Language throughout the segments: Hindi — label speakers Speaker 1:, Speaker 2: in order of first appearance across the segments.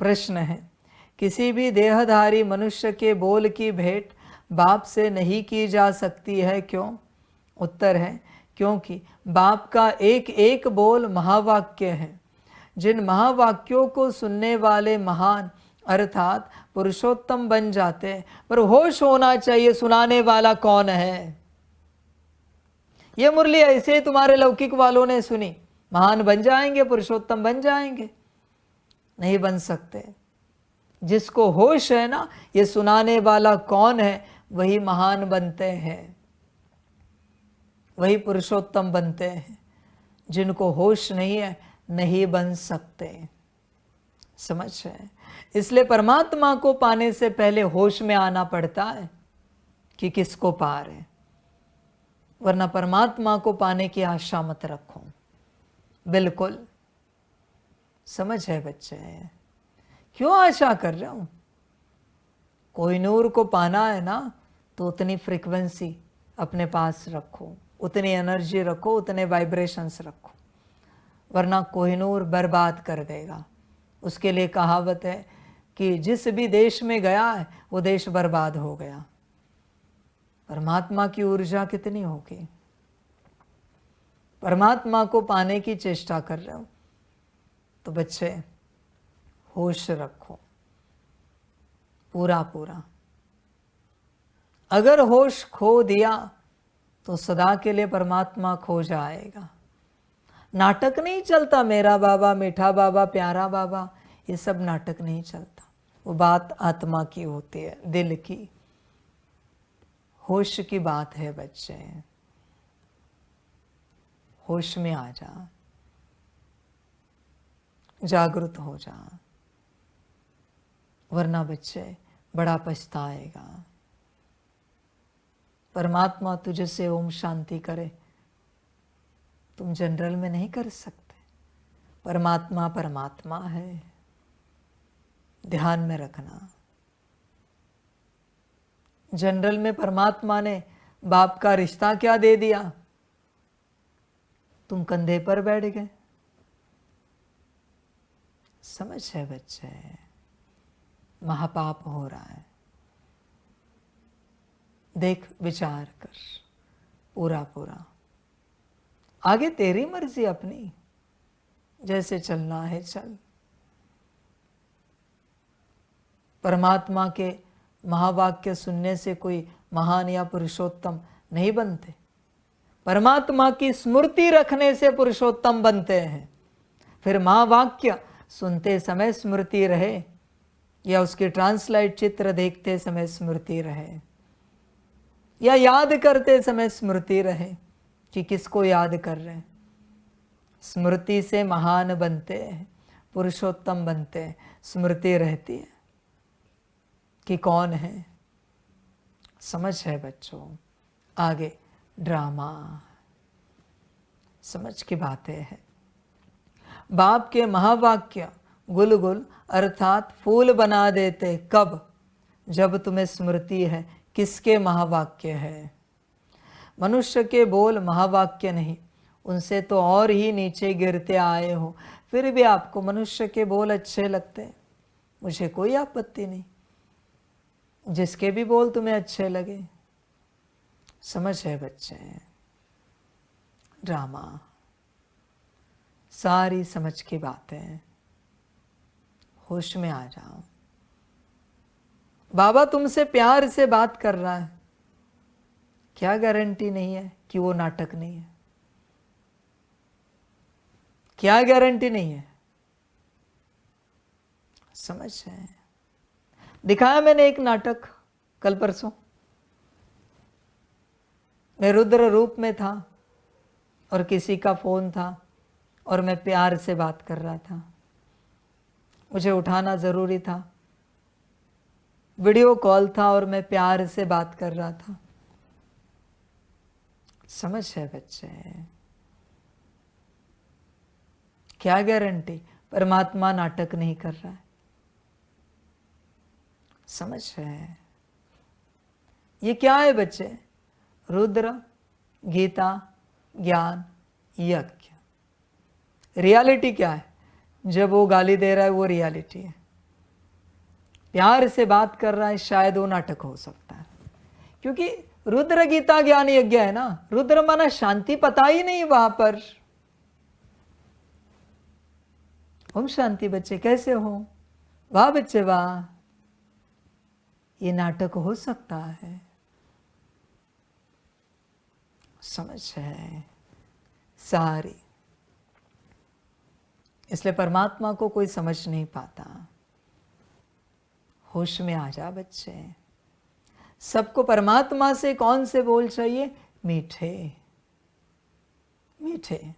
Speaker 1: प्रश्न है, किसी भी देहधारी मनुष्य के बोल की भेंट बाप से नहीं की जा सकती है, क्यों? उत्तर है, क्योंकि बाप का एक एक बोल महावाक्य है। जिन महावाक्यों को सुनने वाले महान अर्थात पुरुषोत्तम बन जाते हैं, पर होश होना चाहिए सुनाने वाला कौन है। ये मुरली ऐसे तुम्हारे लौकिक वालों ने सुनी, महान बन जाएंगे, पुरुषोत्तम बन जाएंगे? नहीं बन सकते। जिसको होश है ना, ये सुनाने वाला कौन है, वही महान बनते हैं, वही पुरुषोत्तम बनते हैं। जिनको होश नहीं है, नहीं बन सकते। समझ है? इसलिए परमात्मा को पाने से पहले होश में आना पड़ता है कि किसको पा रहे, वरना परमात्मा को पाने की आशा मत रखो। बिल्कुल समझ है बच्चे? क्यों आशा कर रहे हो? कोहिनूर को पाना है ना, तो उतनी फ्रीक्वेंसी अपने पास रखो, उतनी एनर्जी रखो, उतने वाइब्रेशंस रखो, वरना कोहिनूर बर्बाद कर देगा। उसके लिए कहावत है कि जिस भी देश में गया है वो देश बर्बाद हो गया। परमात्मा की ऊर्जा कितनी होगी? परमात्मा को पाने की चेष्टा कर रहे हो तो बच्चे होश रखो पूरा पूरा। अगर होश खो दिया तो सदा के लिए परमात्मा खो जाएगा। नाटक नहीं चलता, मेरा बाबा, मीठा बाबा, प्यारा बाबा, ये सब नाटक नहीं चलता। वो बात आत्मा की होती है, दिल की, होश की बात है बच्चे। होश में आ जा, जागृत हो जा, वरना बच्चे बड़ा पछताएगा। परमात्मा तुझे से ओम शांति करे, तुम जनरल में नहीं कर सकते। परमात्मा परमात्मा है, ध्यान में रखना। जनरल में परमात्मा ने बाप का रिश्ता क्या दे दिया, तुम कंधे पर बैठ गए। समझ है बच्चे? महापाप हो रहा है। देख, विचार कर पूरा पूरा। आगे तेरी मर्जी अपनी, जैसे चलना है चल। परमात्मा के महावाक्य सुनने से कोई महान या पुरुषोत्तम नहीं बनते। परमात्मा की स्मृति रखने से पुरुषोत्तम बनते हैं। फिर महावाक्य सुनते समय स्मृति रहे या उसके ट्रांसलाइट चित्र देखते समय स्मृति रहे या याद करते समय स्मृति रहे कि किसको याद कर रहे हैं। स्मृति से महान बनते हैं, पुरुषोत्तम बनते हैं। स्मृति रहती है कि कौन है। समझ है बच्चों? आगे ड्रामा, समझ की बातें हैं। बाप के महावाक्य गुलगुल अर्थात फूल बना देते कब? जब तुम्हें स्मृति है किसके महावाक्य है। मनुष्य के बोल महावाक्य नहीं, उनसे तो और ही नीचे गिरते आए हो, फिर भी आपको मनुष्य के बोल अच्छे लगते। मुझे कोई आपत्ति नहीं, जिसके भी बोल तुम्हें अच्छे लगे। समझ है बच्चे? ड्रामा सारी समझ की बातें। होश में आ जाओ। बाबा तुमसे प्यार से बात कर रहा है, क्या गारंटी नहीं है कि वो नाटक नहीं है? क्या गारंटी नहीं है? समझ है? दिखाया मैंने एक नाटक कल परसों। मैं रुद्र रूप में था और किसी का फोन था और मैं प्यार से बात कर रहा था। मुझे उठाना जरूरी था, वीडियो कॉल था और मैं प्यार से बात कर रहा था। समझ है बच्चे? क्या गारंटी परमात्मा नाटक नहीं कर रहा है? समझ है? ये क्या है बच्चे? रुद्र, गीता, ज्ञान, यज्ञ। रियलिटी क्या है? जब वो गाली दे रहा है वो रियलिटी है। प्यार से बात कर रहा है, शायद वो नाटक हो सकता है। क्योंकि रुद्र गीता ज्ञान यज्ञ है ना, रुद्र माना शांति, पता ही नहीं वहां पर। ओम शांति बच्चे कैसे हो? वाह बच्चे वाह, ये नाटक हो सकता है। समझ है सारी। इसलिए परमात्मा को कोई समझ नहीं पाता। होश में आ जा बच्चे। सबको परमात्मा से कौन से बोल चाहिए? मीठे मीठे।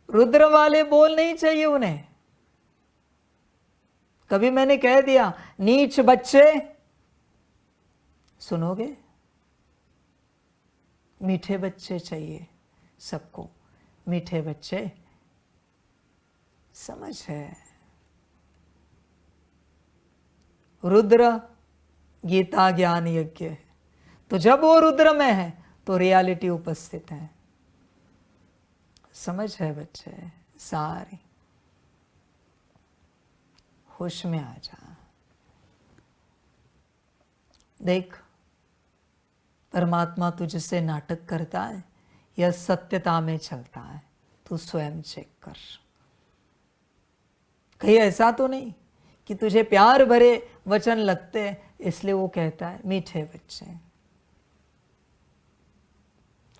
Speaker 1: रुद्र वाले बोल नहीं चाहिए उन्हें। कभी मैंने कह दिया नीच बच्चे, सुनोगे? मीठे बच्चे चाहिए सबको, मीठे बच्चे। समझ है। रुद्र गीता ज्ञान यज्ञ है, तो जब वो रुद्र में है तो रियलिटी उपस्थित है। समझ है बच्चे सारे। होश में आ जा। देख, परमात्मा तुझसे नाटक करता है या सत्यता में चलता है, तू स्वयं चेक कर। कहीं ऐसा तो नहीं कि तुझे प्यार भरे वचन लगते हैं इसलिए वो कहता है मीठे बच्चे।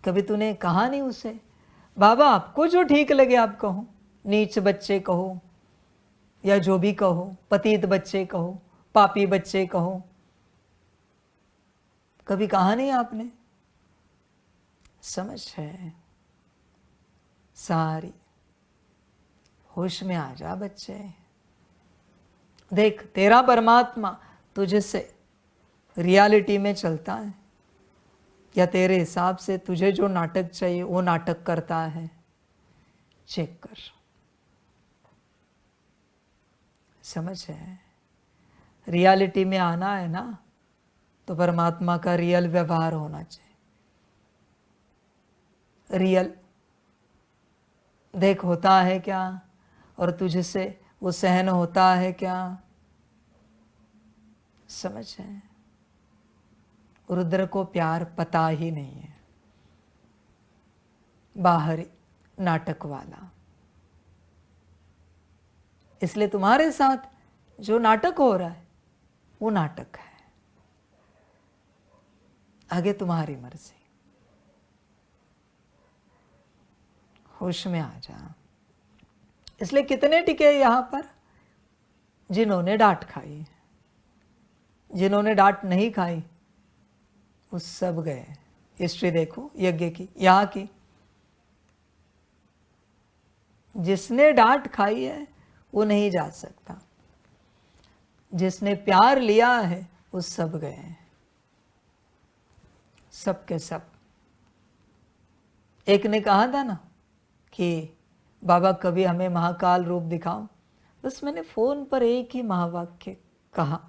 Speaker 1: कभी तूने कहा नहीं उसे, बाबा आपको जो ठीक लगे आप कहो, नीच बच्चे कहो या जो भी कहो, पतित बच्चे कहो, पापी बच्चे कहो, कभी कहा नहीं आपने? समझ है सारी। होश में आ जा बच्चे। देख, तेरा परमात्मा तुझसे रियलिटी में चलता है या तेरे हिसाब से तुझे जो नाटक चाहिए वो नाटक करता है? चेक कर। समझ है। रियलिटी में आना है ना, तो परमात्मा का रियल व्यवहार होना चाहिए। रियल देख होता है क्या, और तुझसे वो सहन होता है क्या? समझ है। रुद्र को प्यार पता ही नहीं है, बाहरी नाटक वाला। इसलिए तुम्हारे साथ जो नाटक हो रहा है वो नाटक है, आगे तुम्हारी मर्जी। होश में आ जा। इसलिए कितने टिके यहां पर? जिन्होंने डांट खाई। जिन्होंने डांट नहीं खाई वो सब गए। हिस्ट्री देखो यज्ञ की, यहां की। जिसने डांट खाई है वो नहीं जा सकता, जिसने प्यार लिया है वो सब गए, सब के सब। एक ने कहा था ना कि बाबा कभी हमें महाकाल रूप दिखाओ, बस मैंने फोन पर एक ही महावाक्य कहा,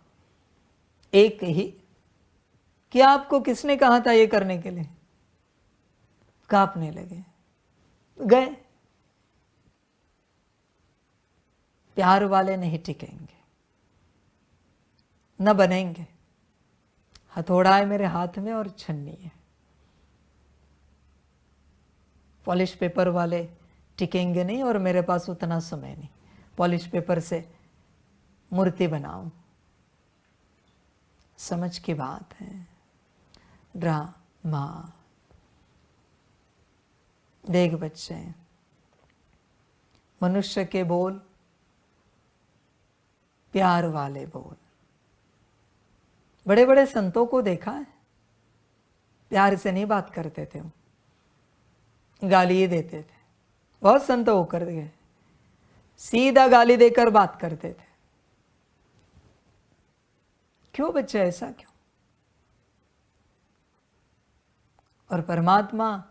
Speaker 1: एक ही। क्या आपको किसने कहा था ये करने के लिए? कांपने लगे, गए। प्यार वाले नहीं टिकेंगे, न बनेंगे। हथौड़ा है मेरे हाथ में और छन्नी है। पॉलिश पेपर वाले टिकेंगे नहीं, और मेरे पास उतना समय नहीं पॉलिश पेपर से मूर्ति बनाऊं। समझ की बात है। ड्रामा। देख बच्चे, मनुष्य के बोल प्यार वाले बोल। बड़े बड़े संतों को देखा है, प्यार से नहीं बात करते थे, वो गाली ही देते थे। बहुत संत होकर गए, सीधा गाली देकर बात करते थे। क्यों बच्चे, ऐसा क्यों? और परमात्मा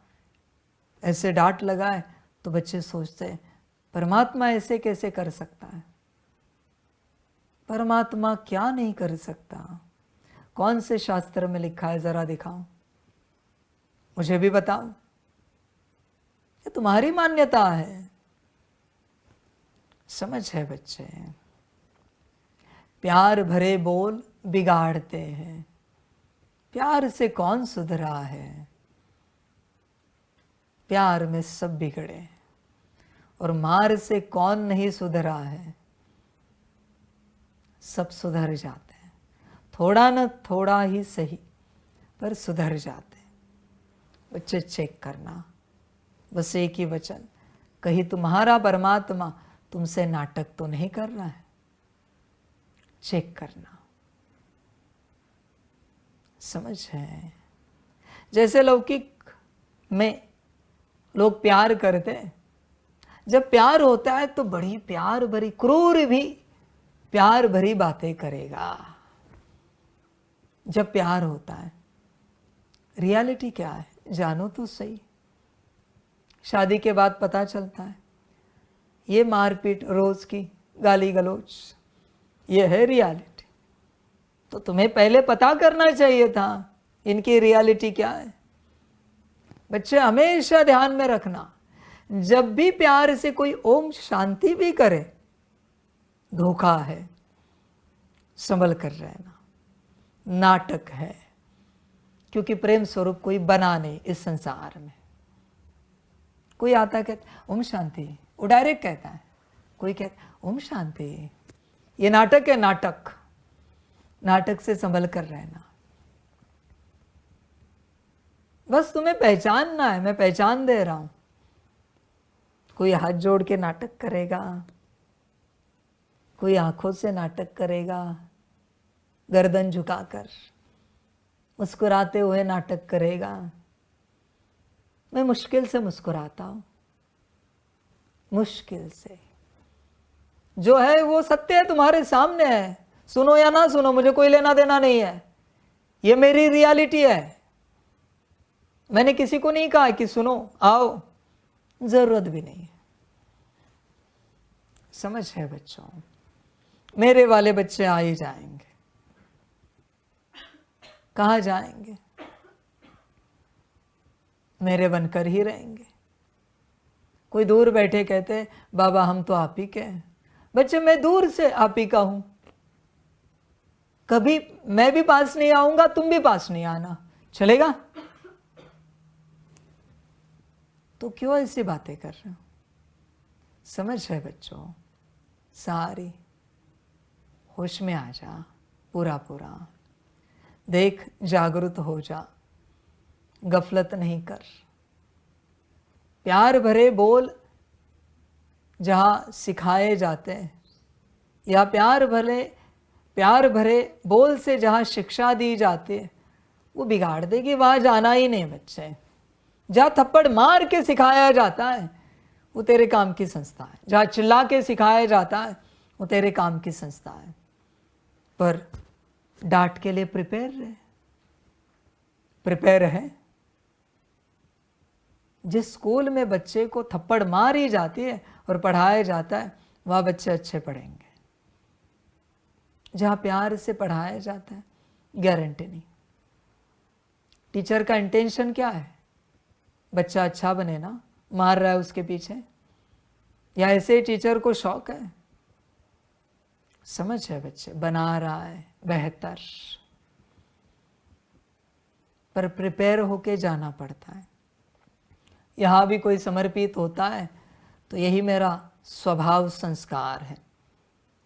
Speaker 1: ऐसे डांट लगाए तो बच्चे सोचते हैं परमात्मा ऐसे कैसे कर सकता है? परमात्मा क्या नहीं कर सकता? कौन से शास्त्र में लिखा है, जरा दिखाओ, मुझे भी बताओ। ये तुम्हारी मान्यता है। समझ है बच्चे। प्यार भरे बोल बिगाड़ते हैं। प्यार से कौन सुधरा है? प्यार में सब बिगड़े हैं। और मार से कौन नहीं सुधरा है? सब सुधर जाते हैं, थोड़ा न थोड़ा ही सही, पर सुधर जाते हैं। बच्चे चेक करना, बस एक ही वचन, कहीं तुम्हारा परमात्मा तुमसे नाटक तो नहीं कर रहा है? चेक करना। समझ है? जैसे लौकिक में लोग प्यार करते हैं, जब प्यार होता है तो बड़ी प्यार भरी, क्रूर भी प्यार भरी बातें करेगा। जब प्यार होता है, रियलिटी क्या है जानो तो सही। शादी के बाद पता चलता है ये मारपीट रोज की, गाली गलौज, ये है रियलिटी। तो तुम्हें पहले पता करना चाहिए था इनकी रियलिटी क्या है। बच्चे हमेशा ध्यान में रखना, जब भी प्यार से कोई ओम शांति भी करे, धोखा है, संभल कर रहना, नाटक है। क्योंकि प्रेम स्वरूप कोई बना नहीं इस संसार में। कोई आता कहता ओम शांति, वो डायरेक्ट कहता है। कोई कहता ओम शांति, ये नाटक है, नाटक। नाटक से संभल कर रहना। बस तुम्हें पहचानना है, मैं पहचान दे रहा हूं। कोई हाथ जोड़ के नाटक करेगा, कोई आंखों से नाटक करेगा, गर्दन झुकाकर मुस्कुराते हुए नाटक करेगा। मैं मुश्किल से मुस्कुराता हूं, मुश्किल से। जो है वो सत्य है, तुम्हारे सामने है। सुनो या ना सुनो, मुझे कोई लेना देना नहीं है। ये मेरी रियलिटी है। मैंने किसी को नहीं कहा कि सुनो आओ, जरूरत भी नहीं है। समझ है बच्चों? मेरे वाले बच्चे आ ही जाएंगे। कहाँ जाएंगे? मेरे बनकर ही रहेंगे। कोई दूर बैठे कहते बाबा हम तो आप ही के हैं। बच्चे मैं दूर से आप ही का हूं। कभी मैं भी पास नहीं आऊंगा, तुम भी पास नहीं आना, चलेगा? तो क्यों ऐसी बातें कर रहे हो? समझ है बच्चों? सारी होश में आ जा, पूरा पूरा देख, जागरूक हो जा, गफलत नहीं कर। प्यार भरे बोल जहां सिखाए जाते हैं, या प्यार भरे बोल से जहां शिक्षा दी जाती है, वो बिगाड़ देगी। वहां जाना ही नहीं बच्चे। जहां थप्पड़ मार के सिखाया जाता है वो तेरे काम की संस्था है। जहां चिल्ला के सिखाया जाता है वो तेरे काम की संस्था है। पर डांट के लिए प्रिपेयर है। जिस स्कूल में बच्चे को थप्पड़ मारी जाती है और पढ़ाया जाता है, वहां बच्चे अच्छे पढ़ेंगे। जहां प्यार से पढ़ाया जाता है, गारंटी नहीं। टीचर का इंटेंशन क्या है? बच्चा अच्छा बने ना, मार रहा है उसके पीछे, या ऐसे ही टीचर को शौक है? समझ है बच्चे? बना रहा है बेहतर, पर प्रिपेयर होके जाना पड़ता है। यहां भी कोई समर्पित होता है तो यही मेरा स्वभाव संस्कार है,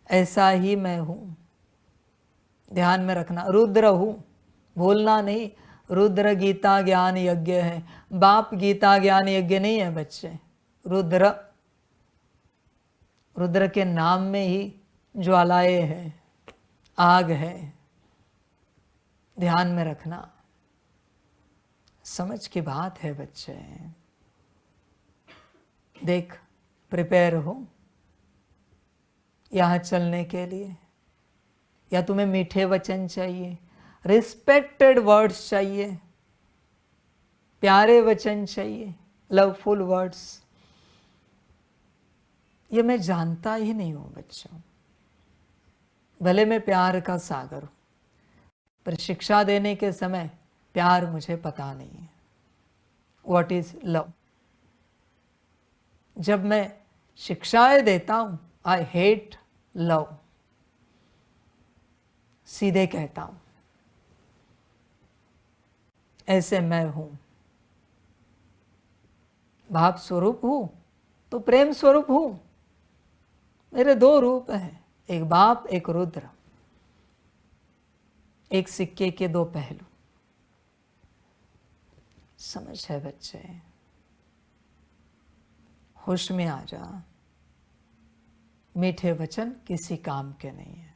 Speaker 1: ऐसा ही मैं हूं। ध्यान में रखना, रुद्र हूं, भूलना नहीं। रुद्र गीता ज्ञान यज्ञ है, बाप गीता ज्ञान यज्ञ नहीं है बच्चे। रुद्र के नाम में ही ज्वालाएं हैं, आग है। ध्यान में रखना, समझ की बात है बच्चे। देख, प्रिपेयर हो यहां चलने के लिए, या तुम्हें मीठे वचन चाहिए, रिस्पेक्टेड वर्ड्स चाहिए, प्यारे वचन चाहिए, लवफुल वर्ड्स, ये मैं जानता ही नहीं हूं बच्चों। भले मैं प्यार का सागर हूं, पर शिक्षा देने के समय प्यार मुझे पता नहीं है। What is love? जब मैं शिक्षाएं देता हूं, आई हेट लव। सीधे कहता हूं, ऐसे मैं हूं। भाव स्वरूप हूं तो प्रेम स्वरूप हूं। मेरे दो रूप हैं, एक बाप एक रुद्र, एक सिक्के के दो पहलू। समझ है बच्चे? होश में आ जा। मीठे वचन किसी काम के नहीं है।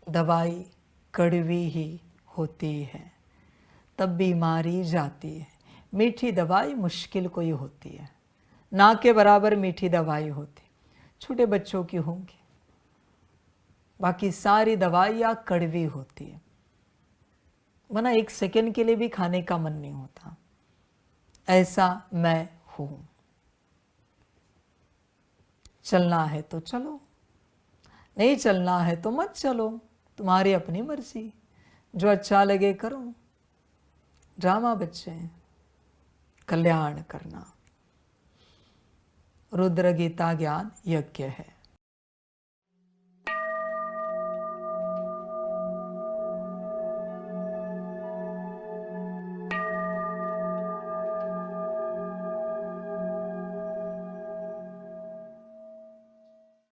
Speaker 1: दवाई कड़वी ही होती है तब बीमारी जाती है। मीठी दवाई मुश्किल कोई होती है, ना के बराबर मीठी दवाई होती, छोटे बच्चों की होंगी। बाकी सारी दवाइयाँ कड़वी होती है, वरना एक सेकंड के लिए भी खाने का मन नहीं होता। ऐसा मैं हूं। चलना है तो चलो, नहीं चलना है तो मत चलो, तुम्हारी अपनी मर्जी, जो अच्छा लगे करो। ड्रामा बच्चे, कल्याण करना। रुद्र गीता ज्ञान यज्ञ है।